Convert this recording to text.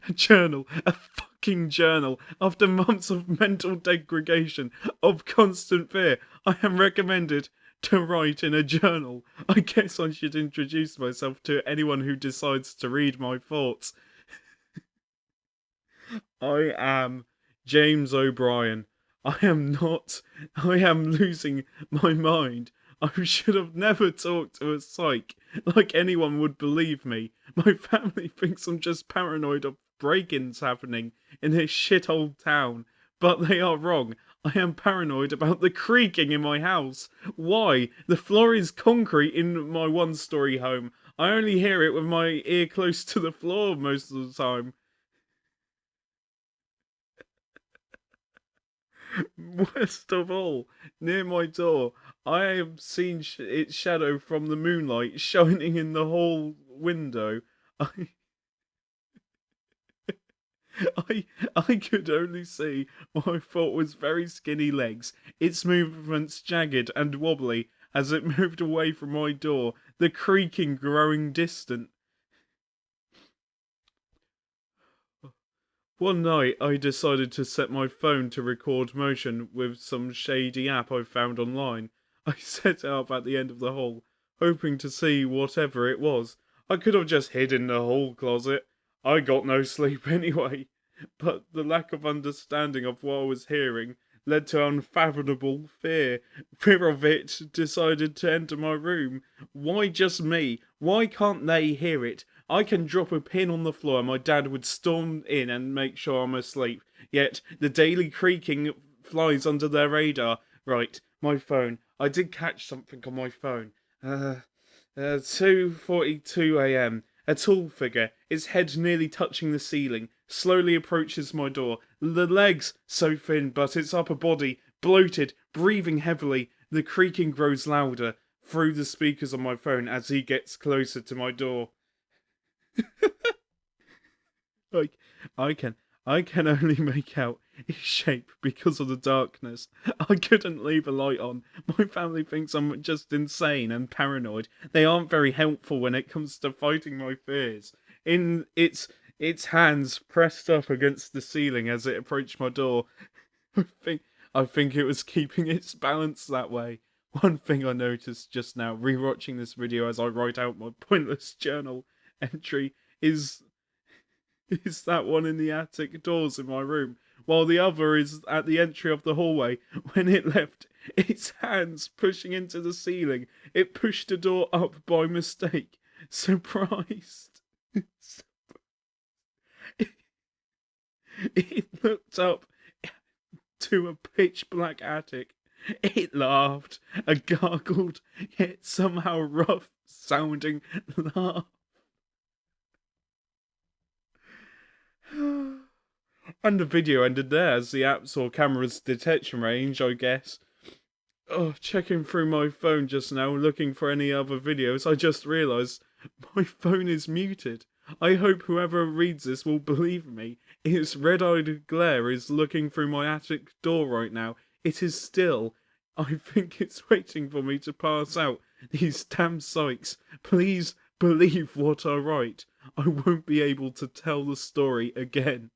A journal, a fucking journal. After months of mental degradation, of constant fear, I am recommended to write in a journal. I guess I should introduce myself to anyone who decides to read my thoughts. I am James O'Brien. I am not. I am losing my mind. I should have never talked to a psych, like anyone would believe me. My family thinks I'm just paranoid of break-ins happening in this shithole town, but they are wrong. I am paranoid about the creaking in my house. Why? The floor is concrete in my one-story home. I only hear it with my ear close to the floor most of the time. Worst of all, near my door, I have seen its shadow from the moonlight shining in the hall window. I, I could only see what I thought was very skinny legs, its movements jagged and wobbly as it moved away from my door, the creaking growing distant. One night, I decided to set my phone to record motion with some shady app I found online. I set it up at the end of the hall, hoping to see whatever it was. I could have just hid in the hall closet. I got no sleep anyway. But the lack of understanding of what I was hearing led to unfathomable fear. Fear of it decided to enter my room. Why just me? Why can't they hear it? I can drop a pin on the floor and my dad would storm in and make sure I'm asleep. Yet the daily creaking flies under their radar. Right, my phone. I did catch something on my phone. 2:42 a.m. A tall figure, its head nearly touching the ceiling, slowly approaches my door. The legs, so thin, but its upper body, bloated, breathing heavily. The creaking grows louder through the speakers on my phone as he gets closer to my door. Like, I can, I can only make out his shape because of the darkness. I couldn't leave a light on. My family thinks I'm just insane and paranoid. They aren't very helpful when it comes to fighting my fears. In its hands pressed up against the ceiling as it approached my door. I think I think it was keeping its balance that way. One thing I noticed just now, rewatching this video as I write out my pointless journal entry, is that one in the attic doors in my room, while the other is at the entry of the hallway. When it left its hands pushing into the ceiling, it pushed the door up by mistake. Surprised. It looked up to a pitch black attic. It laughed, a gargled, yet somehow rough sounding laugh. And the video ended there as the app saw camera's detection range, I guess. Oh, checking through my phone just now, looking for any other videos, I just realised my phone is muted. I hope whoever reads this will believe me. Its red-eyed glare is looking through my attic door right now. It is still. I think it's waiting for me to pass out. These damn psychs. Please believe what I write. I won't be able to tell the story again.